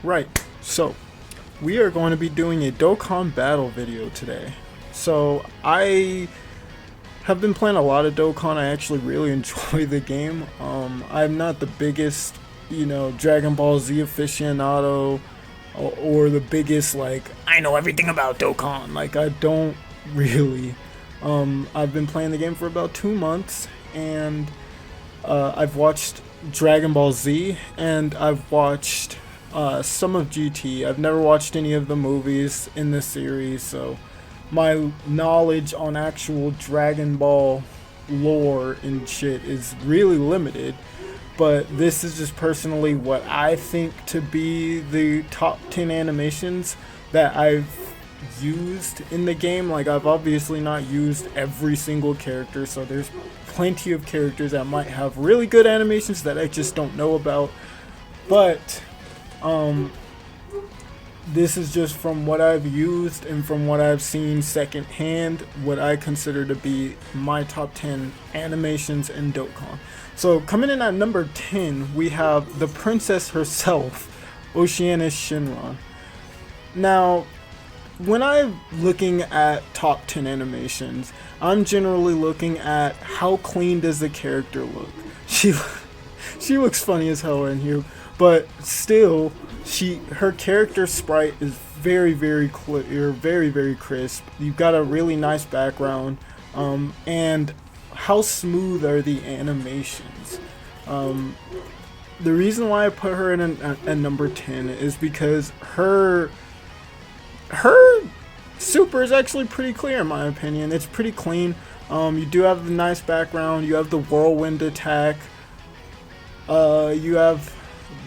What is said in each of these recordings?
Right, so we are going to be doing a Dokkan battle video today. So I have been playing a lot of Dokkan. I actually really enjoy the game. I'm not the biggest, Dragon Ball Z aficionado or the biggest, like, I know everything about Dokkan. Like, I don't really. I've been playing the game for about 2 months, and I've watched Dragon Ball Z, and I've watched some of GT. I've never watched any of the movies in this series, so my knowledge on actual Dragon Ball lore and shit is really limited. But this is just personally what I think to be the top 10 animations that I've used in the game. Like, I've obviously not used every single character, so there's plenty of characters that might have really good animations that I just don't know about. But this is just from what I've used and from what I've seen secondhand, what I consider to be my top 10 animations in Dokkan. So coming in at number 10, we have the princess herself, Oceana Shinron. Now, when I'm looking at top 10 animations, I'm generally looking at how clean does the character look. She looks funny as hell in here, but still, her character sprite is very clear, very crisp. You've got a really nice background, and how smooth are the animations? The reason why I put her in a number 10 is because her super is actually pretty clear in my opinion. It's pretty clean. You do have the nice background. You have the whirlwind attack. You have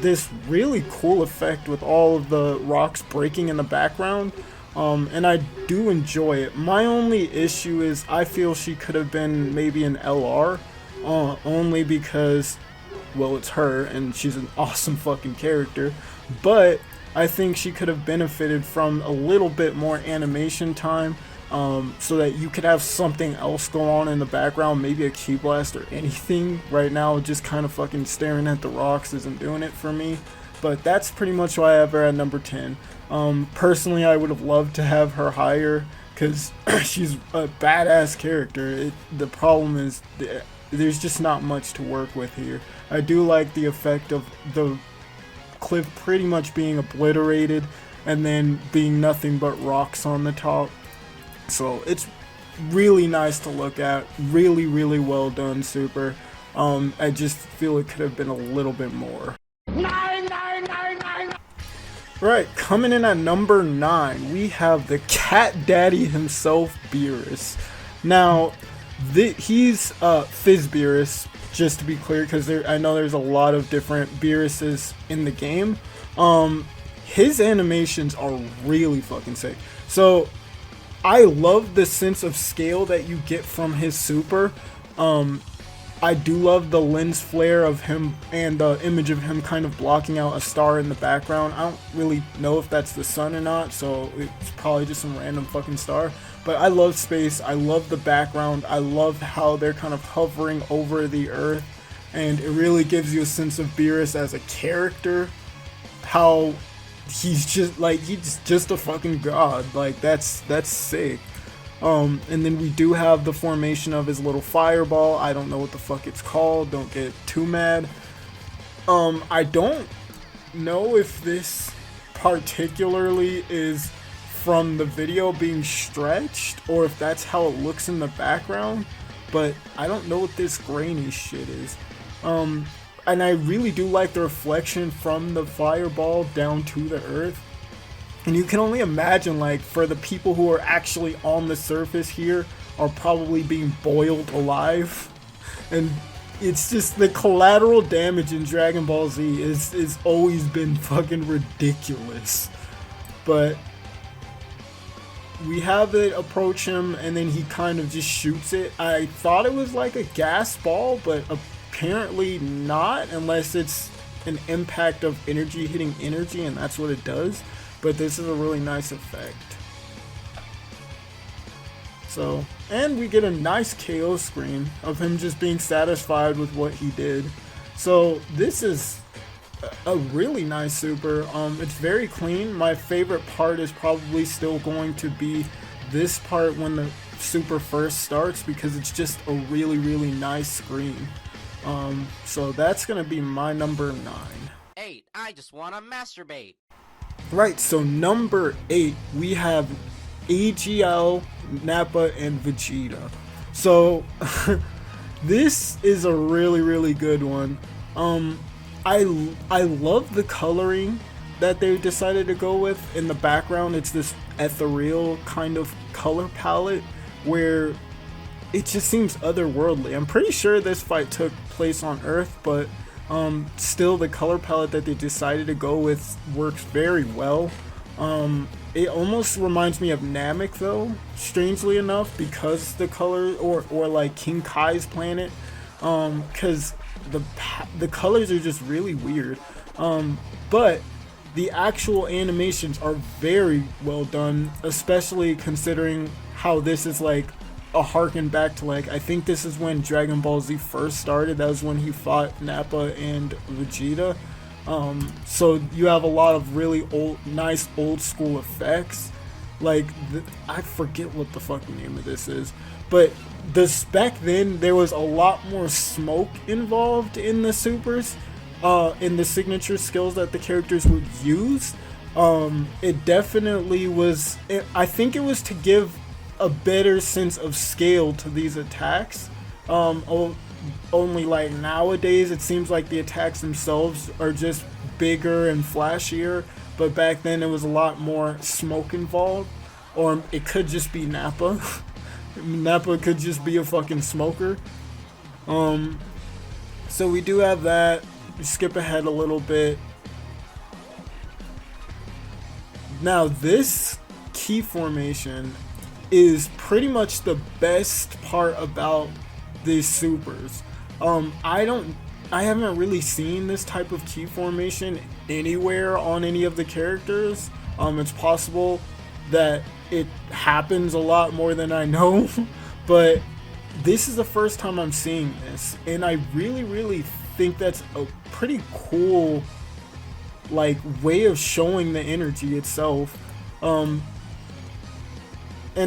this really cool effect with all of the rocks breaking in the background, and I do enjoy it. My only issue is I feel she could have been maybe an LR, only because, well, it's her and she's an awesome fucking character, but I think she could have benefited from a little bit more animation time, so that you could have something else go on in the background, maybe a key blast or anything. Right now, just kind of fucking staring at the rocks isn't doing it for me. But that's pretty much why I have her at number 10. Personally, I would have loved to have her higher, because she's a badass character. The problem is there's just not much to work with here. I do like the effect of the cliff pretty much being obliterated and then being nothing but rocks on the top. So it's really nice to look at, really well done, super. I just feel it could have been a little bit more. Right, coming in at number 9, we have the cat daddy himself, Beerus. Now, he's Fizz Beerus, just to be clear, because I know there's a lot of different Beeruses in the game. His animations are really fucking sick. So I love the sense of scale that you get from his super. I do love the lens flare of him and the image of him kind of blocking out a star in the background. I don't really know if that's the sun or not, so it's probably just some random fucking star. But I love space, I love the background, I love how they're kind of hovering over the earth, and it really gives you a sense of Beerus as a character. How he's just a fucking god. Like, that's sick. And then we do have the formation of his little fireball. I don't know what the fuck it's called, don't get too mad. I don't know if this particularly is from the video being stretched or if that's how it looks in the background, but I don't know what this grainy shit is. And I really do like the reflection from the fireball down to the earth. And you can only imagine, like, for the people who are actually on the surface here are probably being boiled alive. And it's just the collateral damage in Dragon Ball Z is always been fucking ridiculous. But we have it approach him and then he kind of just shoots it. I thought it was like a gas ball, but apparently not, unless it's an impact of energy hitting energy, and that's what it does. But this is a really nice effect. So, and we get a nice KO screen of him just being satisfied with what he did. So this is a really nice super. It's very clean. My favorite part is probably still going to be this part when the super first starts, because it's just a really nice screen. So that's gonna be my number 9. 8. I just wanna masturbate. Right, so number 8, we have AGL, Nappa, and Vegeta. So this is a really good one. I love the coloring that they decided to go with in the background. It's this ethereal kind of color palette where it just seems otherworldly. I'm pretty sure this fight took place on Earth, but still the color palette that they decided to go with works very well. It almost reminds me of Namek though, strangely enough, because the color, or like King Kai's planet, because the colors are just really weird. But the actual animations are very well done, especially considering how this is like a harken back to, like, I think this is when Dragon Ball Z first started. That was when he fought Nappa and Vegeta. So you have a lot of really nice old school effects. Like, I forget what the fucking name of this is, but back then there was a lot more smoke involved in the supers, in the signature skills that the characters would use. It definitely was. I think it was to give a better sense of scale to these attacks. Only like nowadays it seems like the attacks themselves are just bigger and flashier, but back then it was a lot more smoke involved. Or it could just be Nappa. Nappa could just be a fucking smoker. So we do have that. We skip ahead a little bit. Now this key formation is pretty much the best part about these supers. I haven't really seen this type of key formation anywhere on any of the characters. It's possible that it happens a lot more than I know, but this is the first time I'm seeing this, and I really think that's a pretty cool, like, way of showing the energy itself. And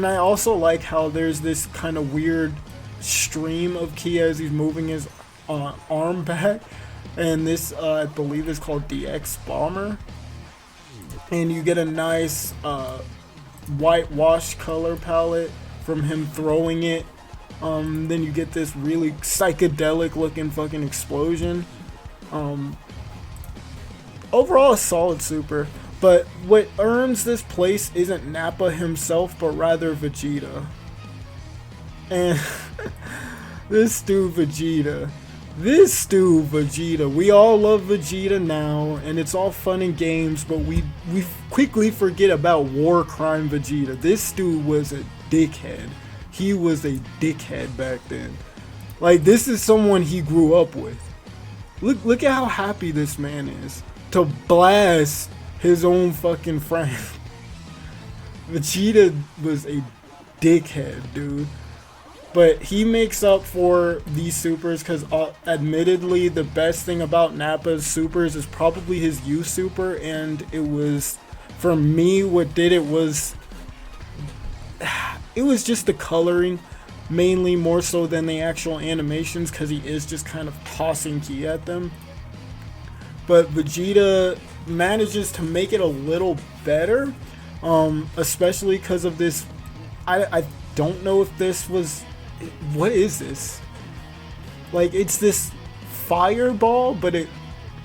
I also like how there's this kind of weird stream of ki as he's moving his arm back, and this I believe is called DX Bomber, and you get a nice whitewash color palette from him throwing it. Then you get this really psychedelic looking fucking explosion. Overall a solid super, but what earns this place isn't Nappa himself, but rather Vegeta. And this dude Vegeta, we all love Vegeta now, and it's all fun and games, but we quickly forget about war crime Vegeta. This dude was a dickhead. He was a dickhead back then. Like, this is someone he grew up with. Look at how happy this man is to blast his own fucking friend. Vegeta was a dickhead, dude. But he makes up for these supers because, admittedly, the best thing about Nappa's supers is probably his U super, and it was, for me, what did it was just the coloring, mainly, more so than the actual animations, because he is just kind of tossing ki at them. But Vegeta manages to make it a little better, especially because of this. I don't know if this was, what is this? Like, it's this fireball, but it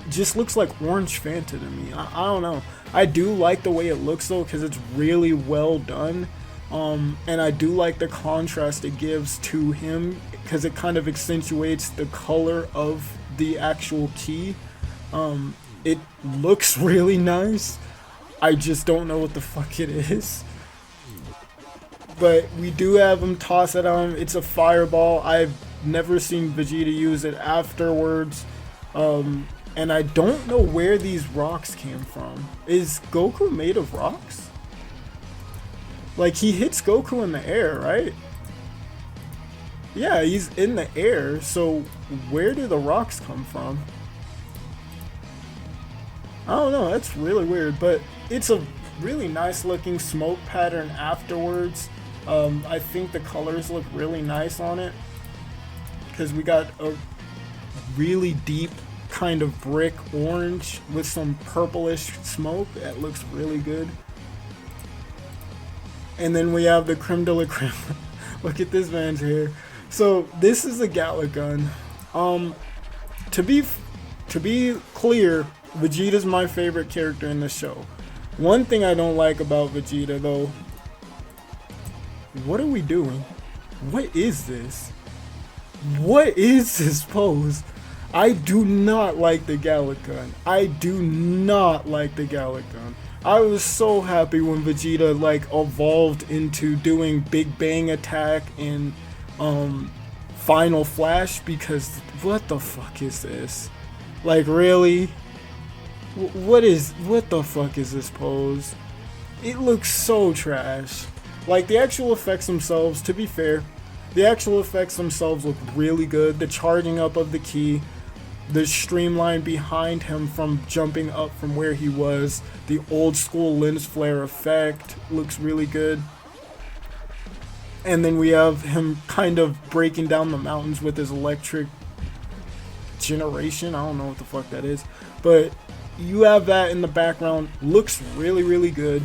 just looks like orange Fanta to me. I don't know. I do like the way it looks though, because it's really well done. And I do like the contrast it gives to him, because it kind of accentuates the color of the actual ki. It looks really nice. I just don't know what the fuck it is. But we do have him toss it on. It's a fireball. I've never seen Vegeta use it afterwards. And I don't know where these rocks came from. Is Goku made of rocks? Like, he hits Goku in the air, right? Yeah, he's in the air. So where do the rocks come from? I don't know, that's really weird, but it's a really nice looking smoke pattern afterwards. I think the colors look really nice on it because we got a really deep kind of brick orange with some purplish smoke that looks really good. And then we have the creme de la creme. Look at this man's hair. So this is a Gala gun. To be clear, Vegeta's my favorite character in the show. One thing I don't like about Vegeta though, what are we doing? What is this? What is this pose? I do not like the Gala gun. I do not like the Gala gun. I was so happy when Vegeta like evolved into doing Big Bang Attack in Final Flash, because what the fuck is this? Like, really? What the fuck is this pose? It looks so trash. Like, the actual effects themselves, to be fair, the actual effects themselves look really good. The charging up of the ki, the streamline behind him from jumping up from where he was, the old school lens flare effect looks really good. And then we have him kind of breaking down the mountains with his electric generation. I don't know what the fuck that is, but you have that in the background. Looks really, really good.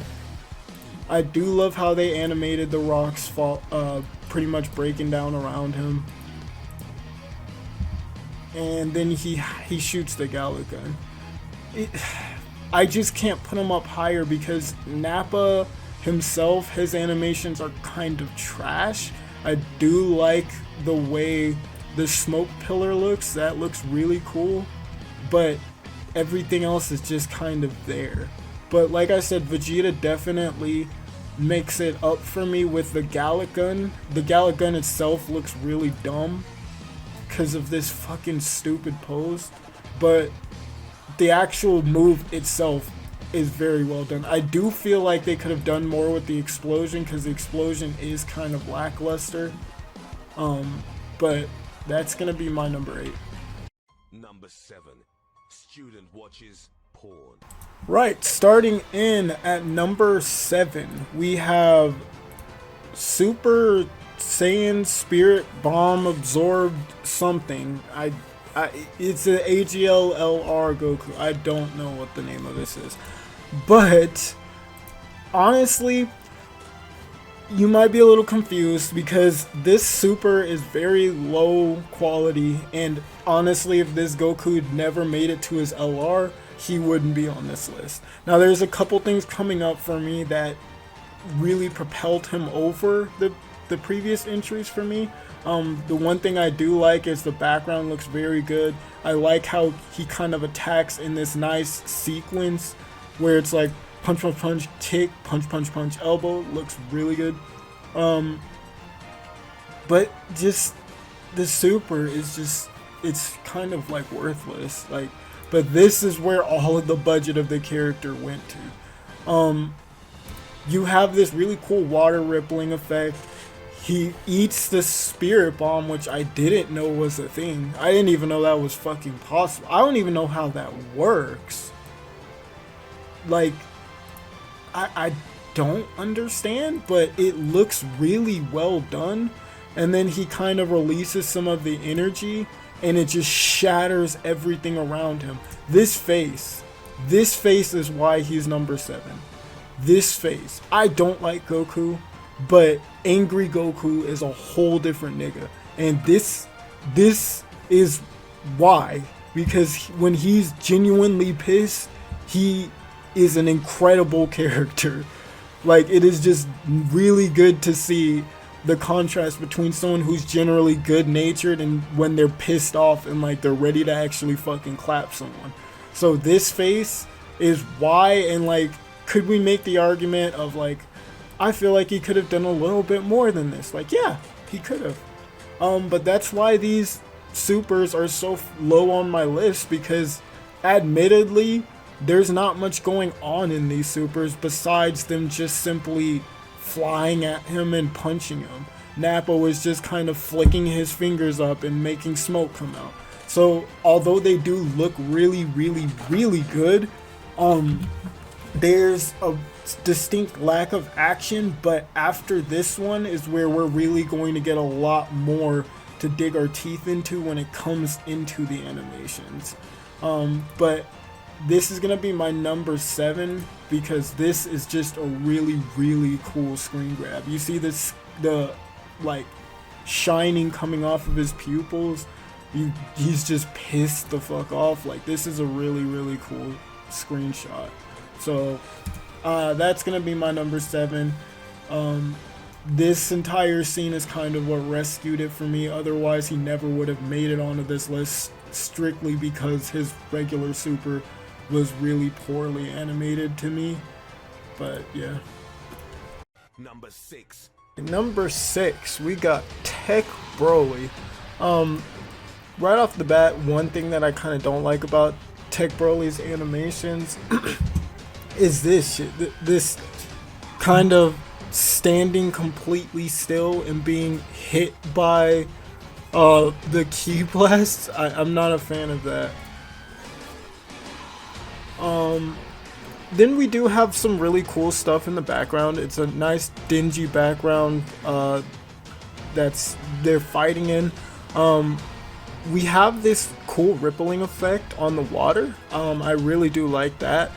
I do love how they animated the rocks fall, pretty much breaking down around him. And then he shoots the Gala gun. I just can't put him up higher because Nappa himself, his animations are kind of trash. I do like the way the smoke pillar looks. That looks really cool. But everything else is just kind of there. But like I said, Vegeta definitely makes it up for me with the Gala gun. The Gala gun itself looks really dumb because of this fucking stupid pose, but the actual move itself is very well done. I do feel like they could have done more with the explosion because the explosion is kind of lackluster. But that's gonna be my number 8. Number 7. Student watches porn. Right, starting in at number 7, we have Super Saiyan Spirit Bomb Absorbed something. It's an AGL-LR Goku. I don't know what the name of this is. But honestly, you might be a little confused because this super is very low quality, and honestly, if this Goku never made it to his LR, he wouldn't be on this list. Now, there's a couple things coming up for me that really propelled him over the previous entries for me. The one thing I do like is the background looks very good. I like how he kind of attacks in this nice sequence where it's like punch, punch, punch, kick, punch, punch, punch, elbow. Looks really good. But just the super is just, it's kind of like worthless. Like, but this is where all of the budget of the character went to. You have this really cool water rippling effect. He eats the spirit bomb, which I didn't know was a thing. I didn't even know that was fucking possible. I don't even know how that works. Like, I don't understand, but it looks really well done. And then he kind of releases some of the energy, and it just shatters everything around him. This face is why he's number 7. This face. I don't like Goku, but angry Goku is a whole different nigga. And this is why. Because when he's genuinely pissed, he is an incredible character. Like, it is just really good to see the contrast between someone who's generally good-natured and when they're pissed off and like they're ready to actually fucking clap someone. So this face is why. And like, could we make the argument of like, I feel like he could have done a little bit more than this? Like, yeah, he could have. But that's why these supers are so low on my list, because admittedly, there's not much going on in these supers besides them just simply flying at him and punching him. Nappa was just kind of flicking his fingers up and making smoke come out. So although they do look really, really, really good, There's a distinct lack of action, but after this one is where we're really going to get a lot more to dig our teeth into when it comes into the animations. But this is gonna be my number 7 because this is just a really cool screen grab. You see this, the like shining coming off of his pupils. He's just pissed the fuck off. Like, this is a really cool screenshot. So that's gonna be my number 7. This entire scene is kind of what rescued it for me. Otherwise, he never would have made it onto this list, strictly because his regular super was really poorly animated to me. But yeah. Number 6. Number 6, we got Tech Broly. Right off the bat, one thing that I kind of don't like about Tech Broly's animations is this shit. This kind of standing completely still and being hit by the ki blasts. I'm not a fan of that. Then we do have some really cool stuff in the background. It's a nice dingy background that's they're fighting in. We have this cool rippling effect on the water. I really do like that.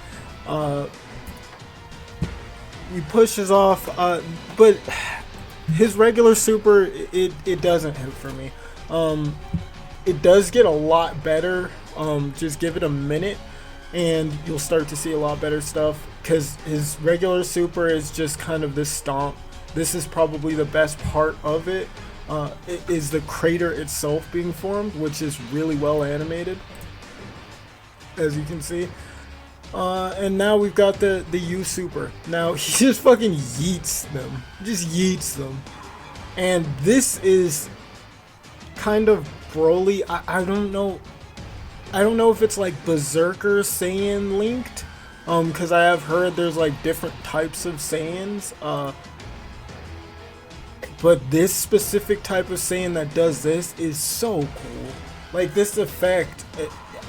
He pushes off, but his regular super, it doesn't hit for me. It does get a lot better. Just give it a minute and you'll start to see a lot better stuff, because his regular super is just kind of this stomp. This is probably the best part of it. It is the crater itself being formed, which is really well animated, as you can see. And now we've got the U super. Now he just fucking yeets them. Just yeets them. And this is kind of Broly. I don't know. I don't know if it's like Berserker Saiyan linked. Because I have heard there's like different types of Saiyans. But this specific type of Saiyan that does this is so cool. Like, this effect,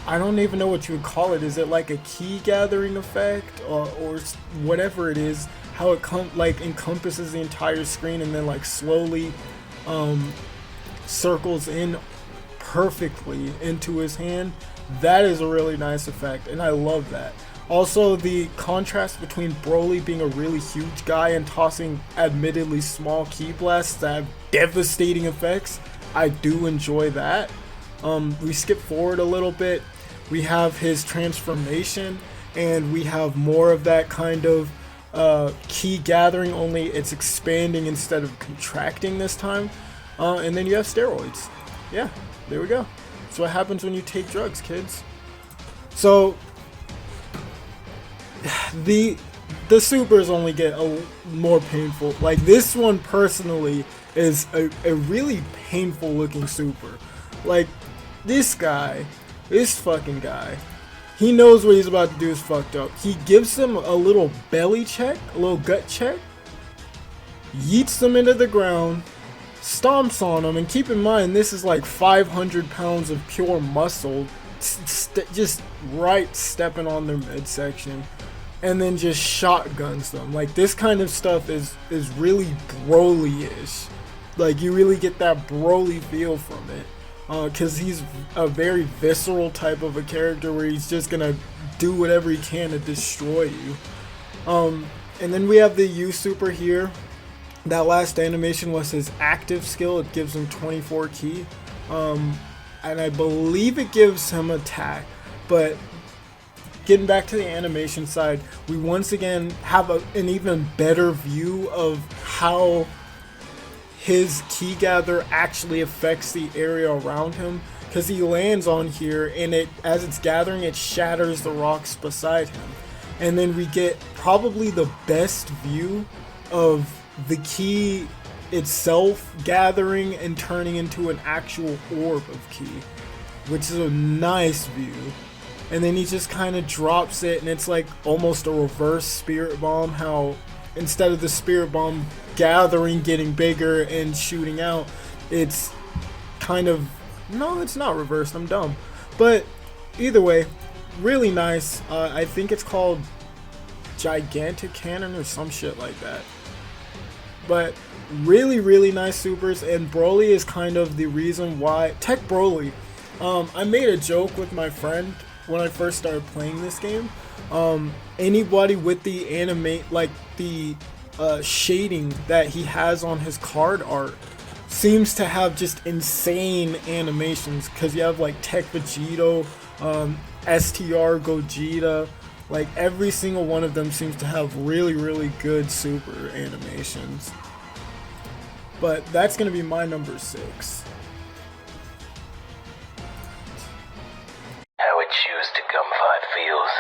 I don't even know what you would call it. Is it like a key gathering effect or whatever it is? How it encompasses the entire screen and then like slowly circles in perfectly into his hand. That is a really nice effect, and I love that. Also, the contrast between Broly being a really huge guy and tossing admittedly small ki blasts that have devastating effects, I do enjoy that. We skip forward a little bit. We have his transformation, and we have more of that kind of ki gathering, only it's expanding instead of contracting this time. And then you have steroids. Yeah, there we go. That's what happens when you take drugs, kids. So the supers only get more painful. Like, this one personally is a really painful looking super. Like, this fucking guy, he knows what he's about to do is fucked up. He gives him a little belly check, a little gut check, yeets them into the ground, stomps on them, and keep in mind this is like 500 pounds of pure muscle just right stepping on their midsection, and then just shotguns them. Like, this kind of stuff is really Broly-ish. Like, you really get that Broly feel from it, because he's a very visceral type of a character where he's just gonna do whatever he can to destroy you. And then we have the U super here. That last animation was his active skill. It gives him 24 ki, and I believe it gives him attack. But getting back to the animation side, we once again have an even better view of how his ki gather actually affects the area around him, because he lands on here and as it's gathering, it shatters the rocks beside him. And then we get probably the best view of the ki itself gathering and turning into an actual orb of ki, which is a nice view. And then he just kind of drops it, and it's like almost a reverse spirit bomb, how instead of the spirit bomb gathering, getting bigger and shooting out, it's kind of, no, it's not reversed, I'm dumb. But either way, really nice. I think it's called Gigantic Cannon or some shit like that. But really nice supers, and Broly is kind of the reason why. Tech Broly. I made a joke with my friend when I first started playing this game. Anybody with the the shading that he has on his card art seems to have just insane animations, because you have like Tech Vegito, STR Gogeta, like every single one of them seems to have really good super animations. But that's gonna be my number 6. How it chews to gunfight feels.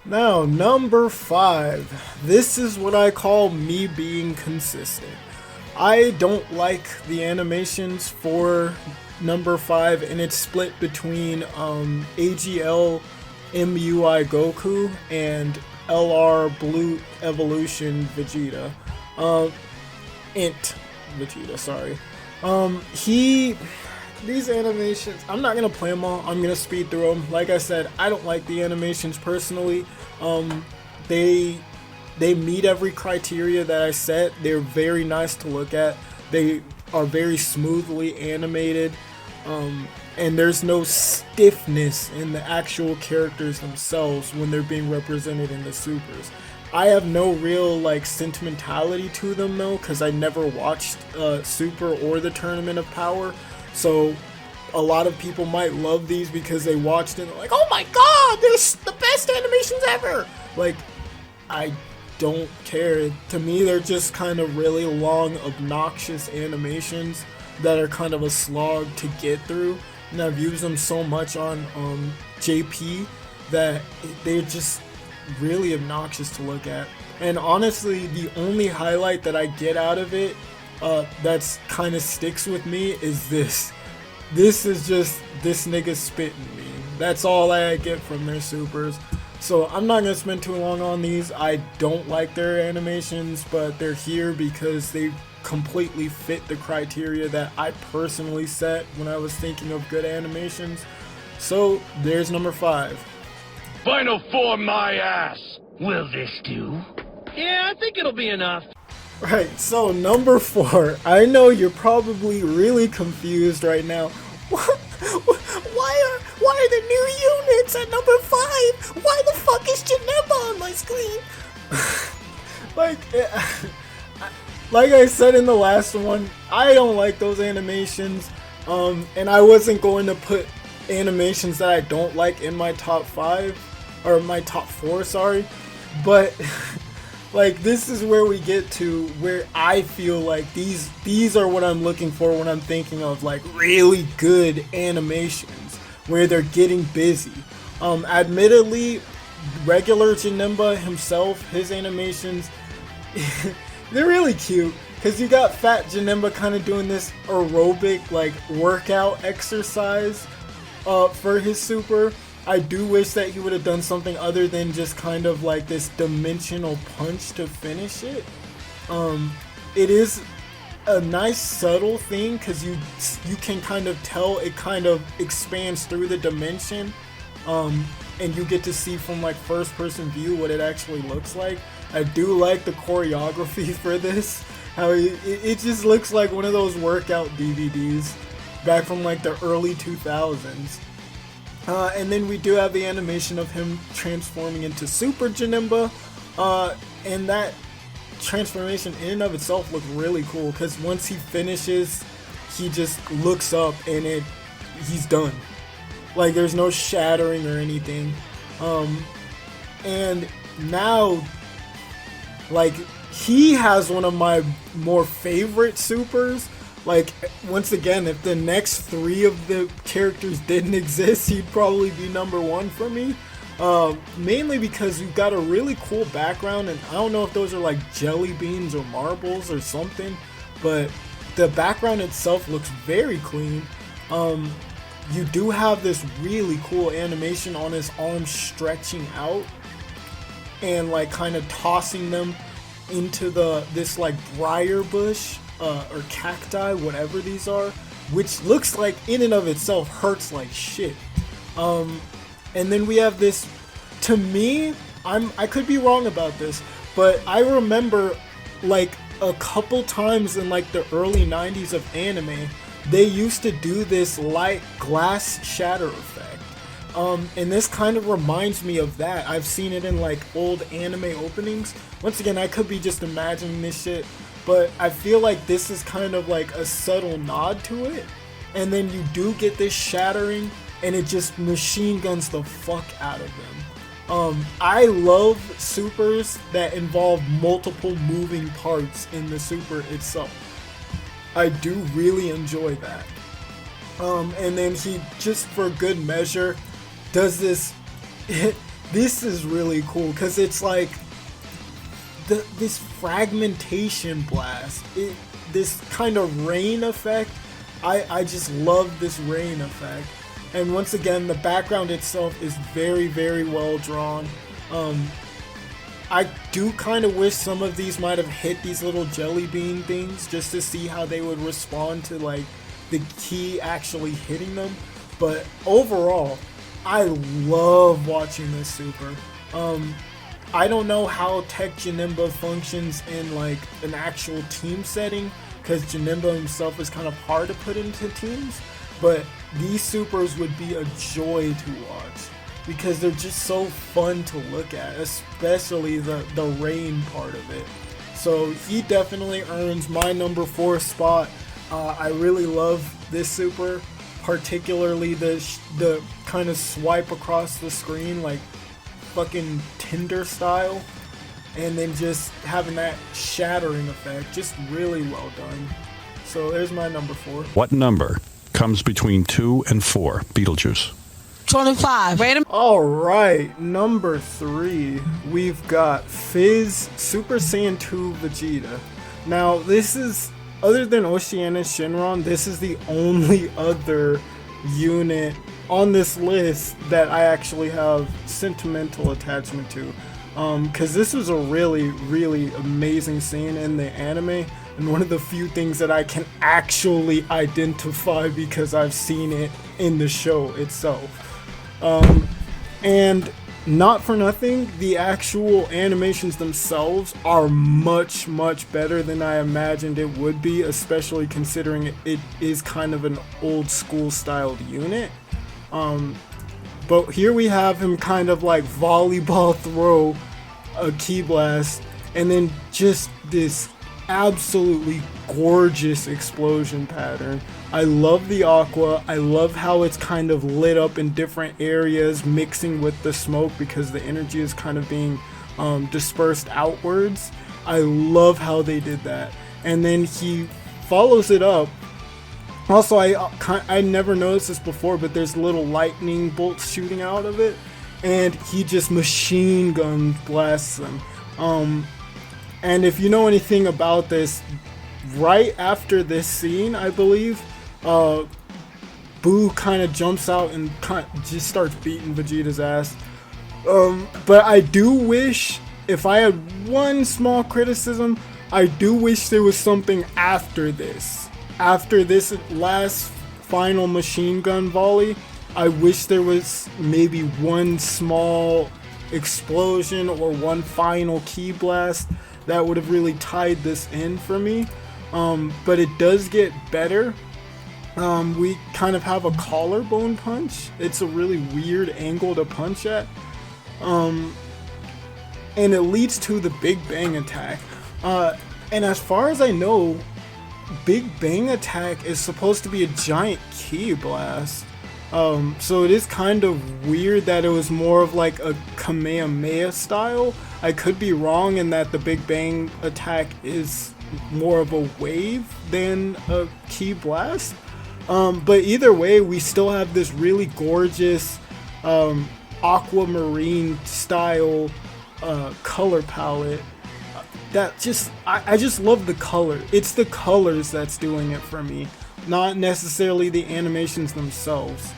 Now, number 5. This is what I call me being consistent. I don't like the animations for number 5, and it's split between AGL MUI Goku and LR Blue Evolution Vegeta. Int Vegeta, sorry. These animations, I'm not gonna play them all, I'm gonna speed through them. Like I said, I don't like the animations personally. They meet every criteria that I set. They're very nice to look at. They are very smoothly animated. And there's no stiffness in the actual characters themselves when they're being represented in the supers. I have no real like sentimentality to them though, because I never watched Super or the Tournament of Power. So a lot of people might love these because they watched it and they're like, oh my god, they're the best animations ever! Like, I don't care. To me, they're just kind of really long, obnoxious animations that are kind of a slog to get through. And I've used them so much on JP that they're just really obnoxious to look at. And honestly, the only highlight that I get out of it that's kind of sticks with me is this. This is just this nigga spitting me. That's all I get from their supers. So I'm not gonna spend too long on these. I don't like their animations, but they're here because they completely fit the criteria that I personally set when I was thinking of good animations. So there's number 5. Final form my ass! Will this do? Yeah, I think it'll be enough. Right, so number 4. I know you're probably really confused right now. Why are the new units at number 5? Why the fuck is Janemba on my screen? Like I said in the last one, I don't like those animations. And I wasn't going to put animations that I don't like in my top 5, or my top 4, sorry. But like, this is where we get to where I feel like these are what I'm looking for when I'm thinking of like really good animations where they're getting busy. Admittedly, regular Janemba himself, his animations, they're really cute, because you got Fat Janemba kind of doing this aerobic like workout exercise for his super. I do wish that he would have done something other than just kind of like this dimensional punch to finish it. It is a nice subtle thing, because you can kind of tell it kind of expands through the dimension, and you get to see from like first person view what it actually looks like. I do like the choreography for this, how it just looks like one of those workout DVDs back from like the early 2000s. And then we do have the animation of him transforming into Super Janemba, and that transformation in and of itself looked really cool, because once he finishes, he just looks up and he's done. Like, there's no shattering or anything. And now, like, he has one of my more favorite supers. Like, once again, if the next 3 of the characters didn't exist, he'd probably be number 1 for me. Mainly because you've got a really cool background, and I don't know if those are like jelly beans or marbles or something, but the background itself looks very clean. You do have this really cool animation on his arms stretching out and like kind of tossing them into this like briar bush or cacti, whatever these are, which looks like in and of itself hurts like shit. And then we have this, to me, I could be wrong about this, but I remember like a couple times in like the early 90s of anime, they used to do this light glass shatter effect. And this kind of reminds me of that. I've seen it in like old anime openings. Once again, I could be just imagining this shit, but I feel like this is kind of like a subtle nod to it. And then you do get this shattering, and it just machine guns the fuck out of them. I love supers that involve multiple moving parts in the super itself. I do really enjoy that. And then he, just for good measure, does this. This is really cool because it's like this fragmentation blast. This kind of rain effect. I just love this rain effect. And once again, the background itself is very, very well drawn. I do kind of wish some of these might have hit these little jelly bean things just to see how they would respond to like the key actually hitting them. But overall, I love watching this super. I don't know how Tech Janemba functions in like an actual team setting, because Janemba himself is kind of hard to put into teams, but these supers would be a joy to watch because they're just so fun to look at, especially the rain part of it. So he definitely earns my number 4 spot. I really love this super, particularly the kind of swipe across the screen like fucking Tinder style, and then just having that shattering effect, just really well done. So there's my number 4. What number comes between 2 and 4? Beetlejuice. 25. Wait a minute. All right, number 3, we've got Fizz Super Saiyan 2 Vegeta. Now, this is, other than Oceania Shinron, this is the only other unit on this list that I actually have sentimental attachment to. Because this was a really, really amazing scene in the anime, and one of the few things that I can actually identify because I've seen it in the show itself. And not for nothing, the actual animations themselves are much, much better than I imagined it would be, especially considering it is kind of an old school styled unit. But here we have him kind of like volleyball throw a key blast, and then just this absolutely gorgeous explosion pattern. I love the aqua. I love how it's kind of lit up in different areas, mixing with the smoke because the energy is kind of being dispersed outwards. I love how they did that. And then he follows it up. Also, I never noticed this before, but there's little lightning bolts shooting out of it, and he just machine gun blasts them. And if you know anything about this, right after this scene, I believe, Boo kind of jumps out and just starts beating Vegeta's ass. But I do wish, if I had one small criticism, I do wish there was something after this. After this last final machine gun volley, I wish there was maybe one small explosion or one final key blast that would have really tied this in for me. But it does get better. We kind of have a collarbone punch. It's a really weird angle to punch at. And it leads to the Big Bang attack. And as far as I know, Big Bang attack is supposed to be a giant key blast. So it is kind of weird that it was more of like a Kamehameha style. I could be wrong in that the Big Bang attack is more of a wave than a key blast. But either way, we still have this really gorgeous aquamarine style color palette. That just, I just love the color. It's the colors that's doing it for me, not necessarily the animations themselves.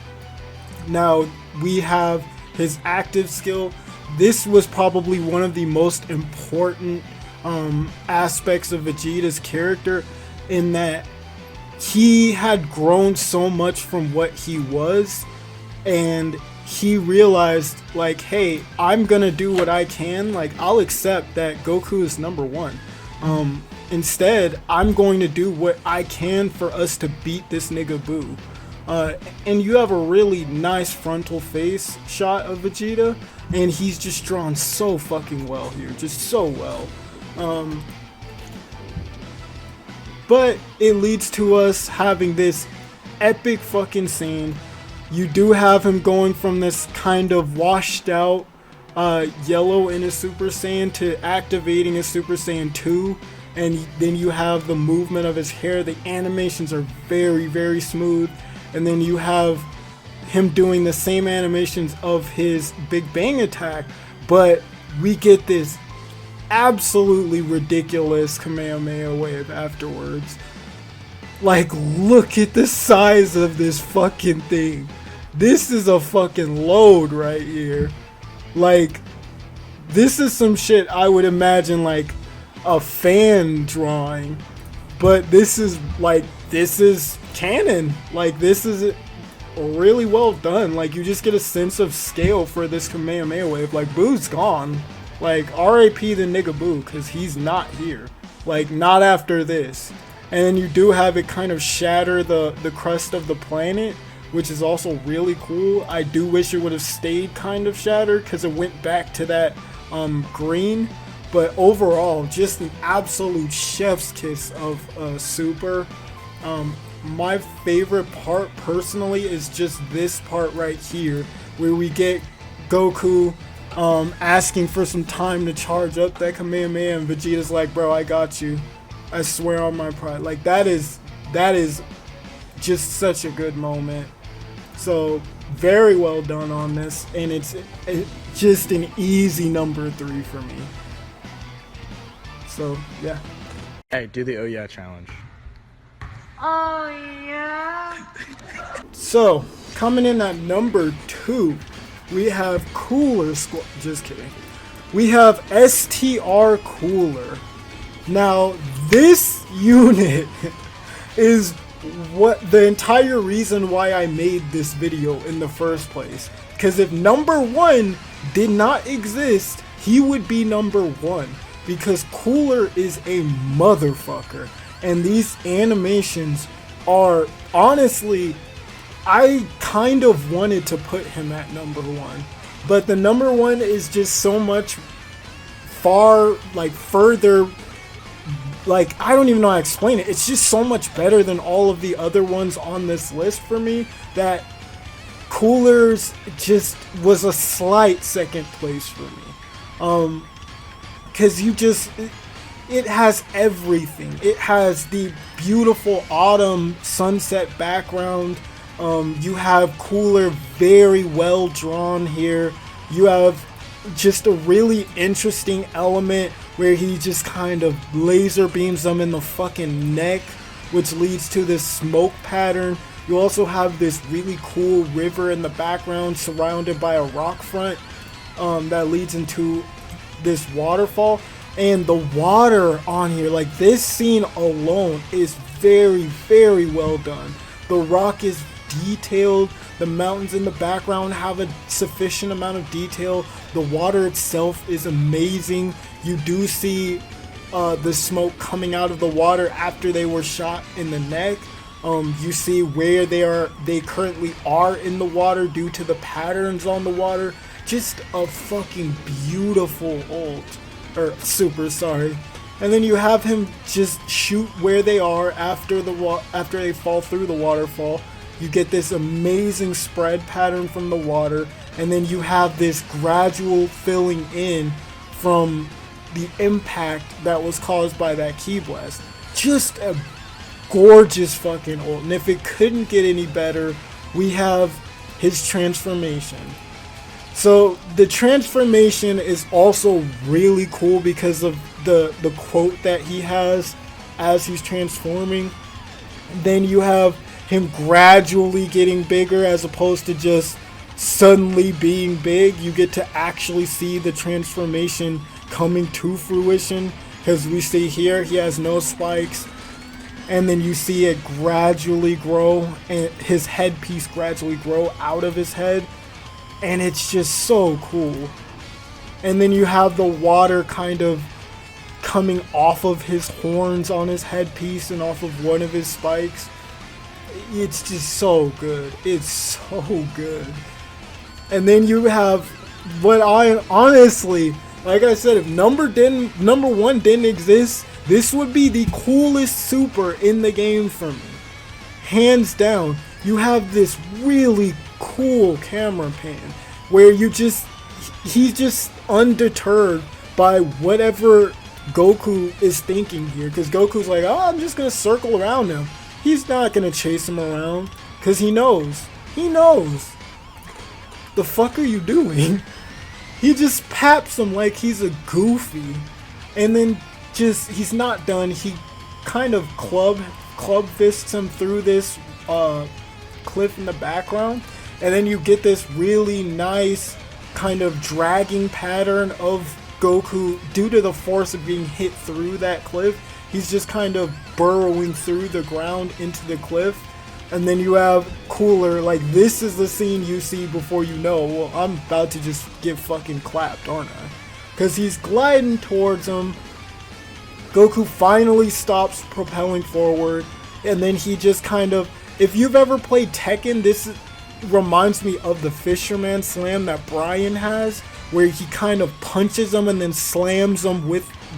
Now we have his active skill. This was probably one of the most important aspects of Vegeta's character, in that he had grown so much from what he was, and he realized, like, hey, I'm gonna do what I can. Like, I'll accept that Goku is number one. Instead, I'm going to do what I can for us to beat this nigga Boo. And you have a really nice frontal face shot of Vegeta, and he's just drawn so fucking well here, just so well. But it leads to us having this epic fucking scene. You do have him going from this kind of washed out yellow in his Super Saiyan to activating his Super Saiyan 2, and then you have the movement of his hair. The animations are very, very smooth, and then you have him doing the same animations of his Big Bang attack, but we get this absolutely ridiculous Kamehameha wave afterwards. Like, look at the size of this fucking thing. This is a fucking load right here. Like, this is some shit I would imagine like a fan drawing, but this is canon. Like, this is really well done. Like, you just get a sense of scale for this Kamehameha wave. Like, Boo's gone. Like, RIP the nigga Boo, because he's not here. Like, not after this. And then you do have it kind of shatter the crust of the planet, which is also really cool. I do wish it would have stayed kind of shattered, because it went back to that green. But overall, just an absolute chef's kiss of Super. My favorite part personally is just this part right here, where we get Goku asking for some time to charge up that Kamehameha, and Vegeta's like, bro, I got you. I swear on my pride. Like, that is just such a good moment. So, very well done on this, and it's just an easy number 3 for me. So, yeah. Hey, do the oh yeah challenge. Oh, yeah. So, coming in at number 2, we have Cooler Squad. Just kidding. We have STR Cooler. Now, this unit is what the entire reason why I made this video in the first place. Because if number 1 did not exist, he would be number 1. Because Cooler is a motherfucker. And these animations are, honestly, I kind of wanted to put him at number 1. But the number 1 is just so much further, like, I don't even know how to explain it. It's just so much better than all of the other ones on this list for me, that Cooler's just was a slight second place for me. Because it has everything. It has the beautiful autumn sunset background. You have Cooler very well drawn here. You have just a really interesting element where he just kind of laser beams them in the fucking neck, which leads to this smoke pattern. You also have this really cool river in the background surrounded by a rock front that leads into this waterfall. And the water on here, like, this scene alone is very, very well done. The rock is detailed. The mountains in the background have a sufficient amount of detail. The water itself is amazing. You do see the smoke coming out of the water after they were shot in the neck. You see where they currently are in the water due to the patterns on the water. Just a fucking beautiful Super, sorry. And then you have him just shoot where they are after they fall through the waterfall. You get this amazing spread pattern from the water, and then you have this gradual filling in from the impact that was caused by that ki blast. Just a gorgeous fucking ult. And if it couldn't get any better, we have his transformation. So the transformation is also really cool because of the quote that he has as he's transforming. Then you have him gradually getting bigger as opposed to just suddenly being big. You get to actually see the transformation coming to fruition, because we see here he has no spikes, and then you see it gradually grow, and his headpiece gradually grow out of his head. and it's just so cool. And then you have the water kind of coming off of his horns on his headpiece and off of one of his spikes. It's just so good. It's so good. And then you have what I honestly, like I said, if number one didn't exist, this would be the coolest super in the game for me. Hands down. You have this really cool camera pan where he's just undeterred by whatever Goku is thinking here, because Goku's like, oh, I'm just gonna circle around him. He's not gonna chase him around, because he knows. The fuck are you doing? He just paps him like he's a goofy, and then he's not done. He kind of club fists him through this cliff in the background, and then you get this really nice kind of dragging pattern of Goku due to the force of being hit through that cliff. He's just kind of burrowing through the ground into the cliff. And then you have Cooler, like, this is the scene you see before you know, well, I'm about to just get fucking clapped, aren't I? Because he's gliding towards him. Goku finally stops propelling forward, and then he just kind of, if you've ever played Tekken, this reminds me of the Fisherman Slam that Brian has, where he kind of punches him and then slams him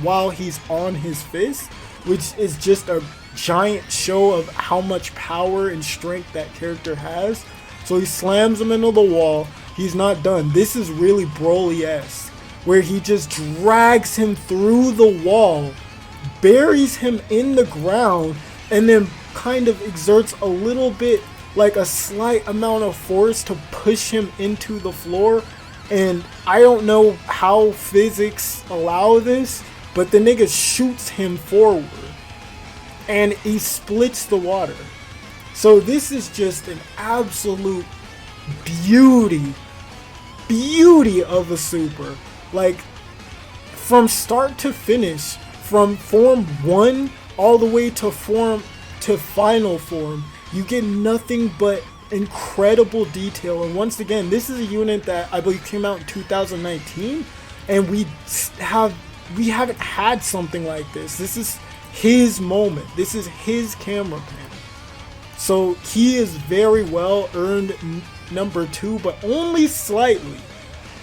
while he's on his fist, which is just a giant show of how much power and strength that character has. So he slams him into the wall. He's not done. This is really Broly-esque, where he just drags him through the wall, buries him in the ground, and then kind of exerts a little bit, like a slight amount of force to push him into the floor. And I don't know how physics allow this, but the nigga shoots him forward and he splits the water. So this is just an absolute beauty of a super. Like, from start to finish, from form 1 all the way to final form, you get nothing but incredible detail. And once again, this is a unit that I believe came out in 2019, and we haven't had something like this. This is his moment. This is his camera pan. So he is very well earned number 2, but only slightly,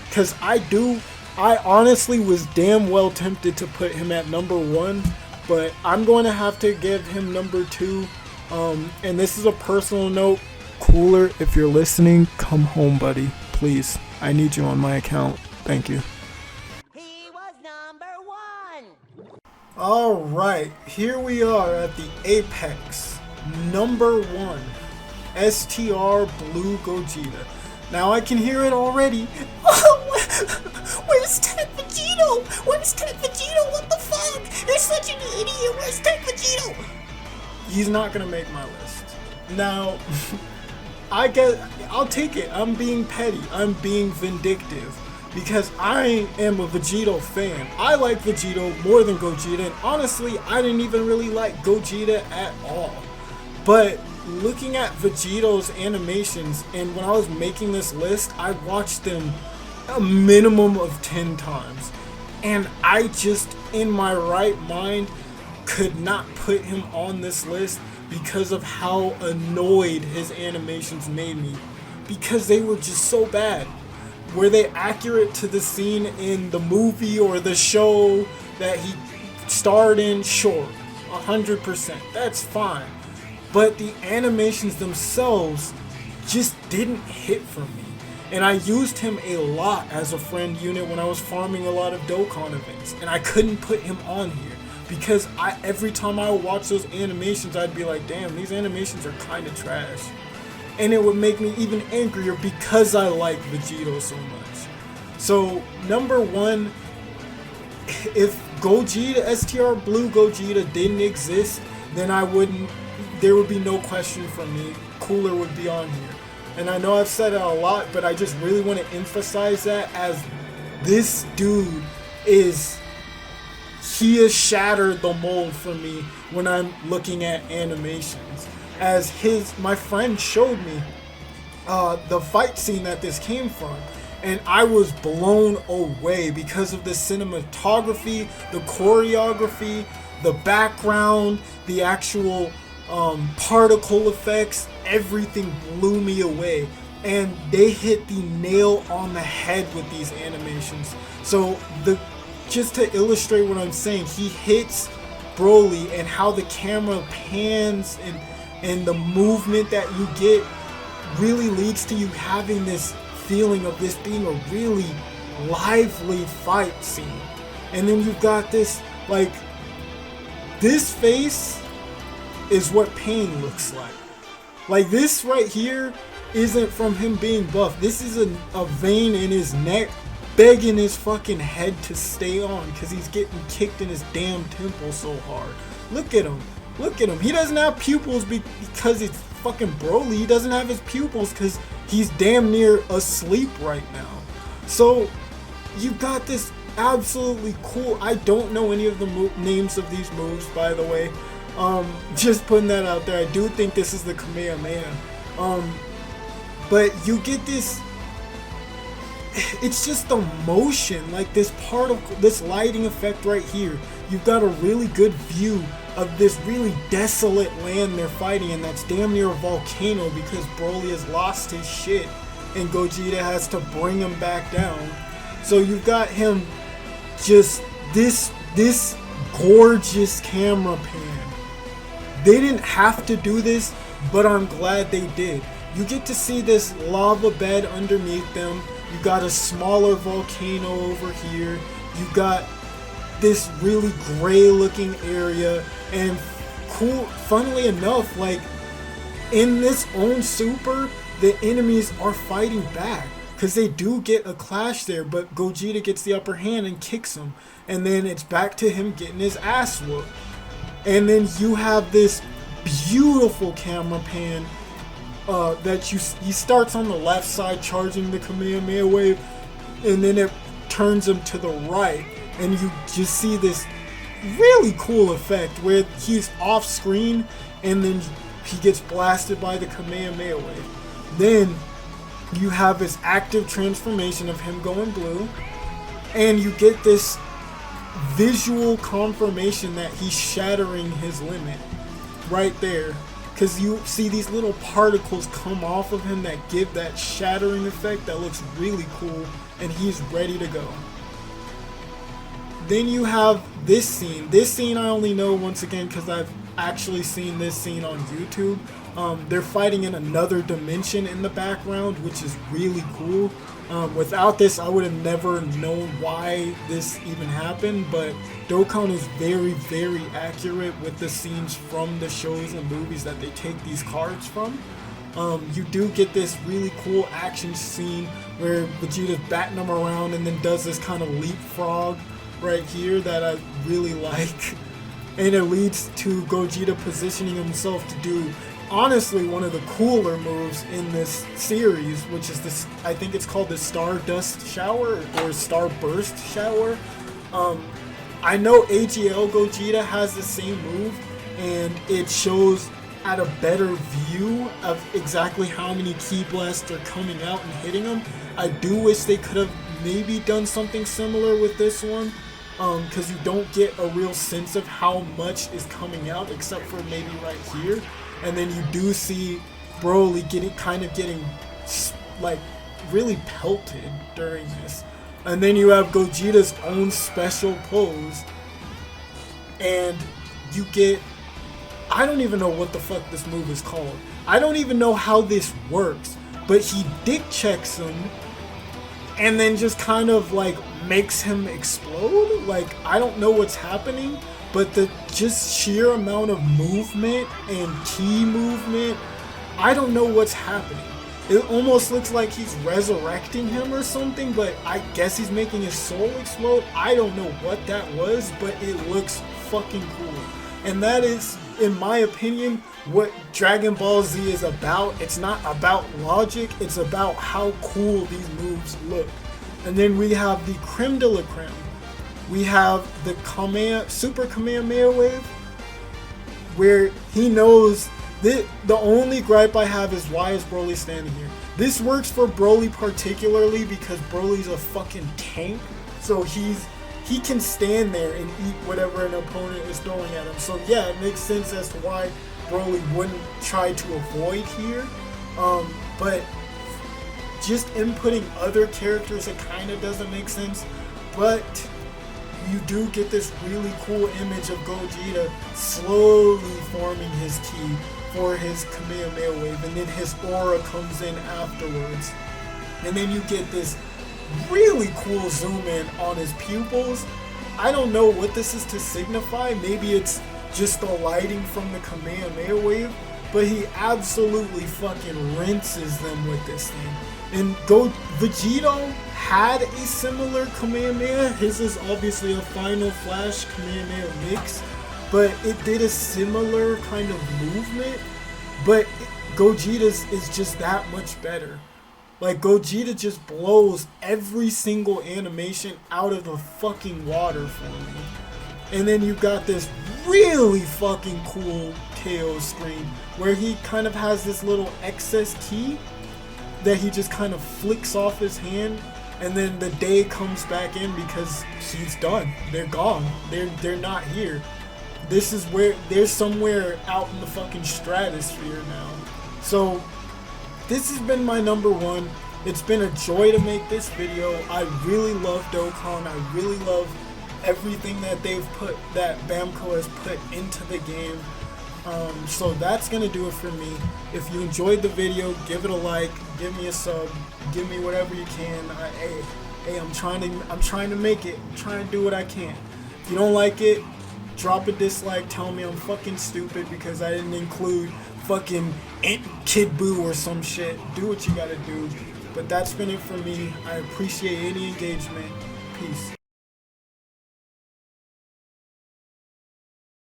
because I honestly was damn well tempted to put him at number 1, but I'm going to have to give him number 2. And this is a personal note. Cooler, if you're listening, come home, buddy. Please. I need you on my account. Thank you. He was number 1. Alright, here we are at the apex. Number 1. STR Blue Gogeta. Now I can hear it already. Where's Tech Vegito? Where's Tech Vegito? What the fuck? You're such an idiot. Where's Tech Vegito? He's not gonna make my list. Now, I'll take it. I'm being petty. I'm being vindictive. Because I am a Vegito fan. I like Vegito more than Gogeta, and honestly, I didn't even really like Gogeta at all. But looking at Vegito's animations, and when I was making this list, I watched them a minimum of 10 times. And I just, in my right mind, could not put him on this list because of how annoyed his animations made me. Because they were just so bad. Were they accurate to the scene in the movie or the show that he starred in? Sure, 100%, that's fine. But the animations themselves just didn't hit for me. And I used him a lot as a friend unit when I was farming a lot of Dokkan events. And I couldn't put him on here. Because every time I would watch those animations, I'd be like, damn, these animations are kind of trash. And it would make me even angrier because I like Vegito so much. So, number 1, if Gogeta, STR Blue Gogeta didn't exist, then there would be no question from me. Cooler would be on here. And I know I've said it a lot, but I just really want to emphasize that, as this dude he has shattered the mold for me when I'm looking at animations. As my friend showed me, the fight scene that this came from, and I was blown away because of the cinematography, the choreography, the background, the actual particle effects. Everything blew me away, and they hit the nail on the head with these animations. So just to illustrate what I'm saying, he hits Broly, and how the camera pans and the movement that you get really leads to you having this feeling of this being a really lively fight scene. And then you've got this, like, this face is what pain looks like. Like, this right here isn't from him being buff. This is a vein in his neck begging his fucking head to stay on because he's getting kicked in his damn temple so hard. Look at him. Look at him. He doesn't have pupils because it's fucking Broly. He doesn't have his pupils because he's damn near asleep right now. So you got this absolutely cool. I don't know any of the names of these moves, by the way. Just putting that out there. I do think this is the Kamehameha. But you get this. It's just the motion, like this this lighting effect right here. You've got a really good view of this really desolate land they're fighting in that's damn near a volcano because Broly has lost his shit and Gogeta has to bring him back down. So you've got him just this gorgeous camera pan. They didn't have to do this, but I'm glad they did. You get to see this lava bed underneath them. You got a smaller volcano over here. You got this really gray looking area, and cool, funnily enough, like in this own super, the enemies are fighting back because they do get a clash there, but Gogeta gets the upper hand and kicks him, and then it's back to him getting his ass whooped. And then you have this beautiful camera pan that he starts on the left side charging the Kamehameha wave, and then it turns him to the right, and you just see this really cool effect where he's off screen and then he gets blasted by the Kamehameha wave. Then you have his active transformation of him going blue, and you get this visual confirmation that he's shattering his limit right there, because you see these little particles come off of him that give that shattering effect that looks really cool, and he's ready to go. Then you have this scene. This scene I only know once again because I've actually seen this scene on YouTube. They're fighting in another dimension in the background, which is really cool. Without this, I would have never known why this even happened, but Dokkan is very, very accurate with the scenes from the shows and movies that they take these cards from. You do get this really cool action scene where Vegeta's batting them around and then does this kind of leapfrog right here that I really like. And it leads to Gogeta positioning himself to do honestly one of the cooler moves in this series, which is this, I think it's called the Stardust Shower or Starburst Shower. I know AGL Gogeta has the same move, and it shows at a better view of exactly how many Ki Blasts are coming out and hitting them. I do wish they could have maybe done something similar with this one, because you don't get a real sense of how much is coming out except for maybe right here. And then you do see Broly getting like really pelted during this. And then you have Gogeta's own special pose, and you get, I don't even know what the fuck this move is called. I don't even know how this works, but he dick checks him and then just kind of like makes him explode. Like, I don't know what's happening, but the just sheer amount of movement and key movement, I don't know what's happening. It almost looks like he's resurrecting him or something, but I guess he's making his soul explode. I don't know what that was, but it looks fucking cool. And that is, in my opinion, what Dragon Ball Z is about. It's not about logic, it's about how cool these moves look. And then we have the creme de la creme. We have the Super Kamehameha wave, where he knows that the only gripe I have is, why is Broly standing here? This works for Broly particularly because Broly's a fucking tank. So he can stand there and eat whatever an opponent is throwing at him. So yeah, it makes sense as to why Broly wouldn't try to avoid here. But just inputting other characters, it kind of doesn't make sense. But you do get this really cool image of Gogeta slowly forming his ki for his Kamehameha wave, and then his aura comes in afterwards. And then you get this really cool zoom in on his pupils. I don't know what this is to signify. Maybe it's just the lighting from the Kamehameha wave, but he absolutely fucking rinses them with this thing. And Vegito had a similar Kamehameha. His is obviously a Final Flash Kamehameha mix, but it did a similar kind of movement. But Gogeta's is just that much better. Like, Gogeta just blows every single animation out of the fucking water for me. And then you got this really fucking cool KO screen where he kind of has this little excess ki that he just kind of flicks off his hand, and then the day comes back in because he's done. They're gone. They're not here. This is where they're somewhere out in the fucking stratosphere now. So this has been my number one. It's been a joy to make this video. I really love Dokkan. I really love everything that that Bamco has put into the game. So that's gonna do it for me. If you enjoyed the video, give it a like, give me a sub, give me whatever you can. Hey, I'm trying to make it. I'm trying to do what I can. If you don't like it, drop a dislike. Tell me I'm fucking stupid because I didn't include fucking Kid Buu or some shit. Do what you gotta do. But that's been it for me. I appreciate any engagement. Peace.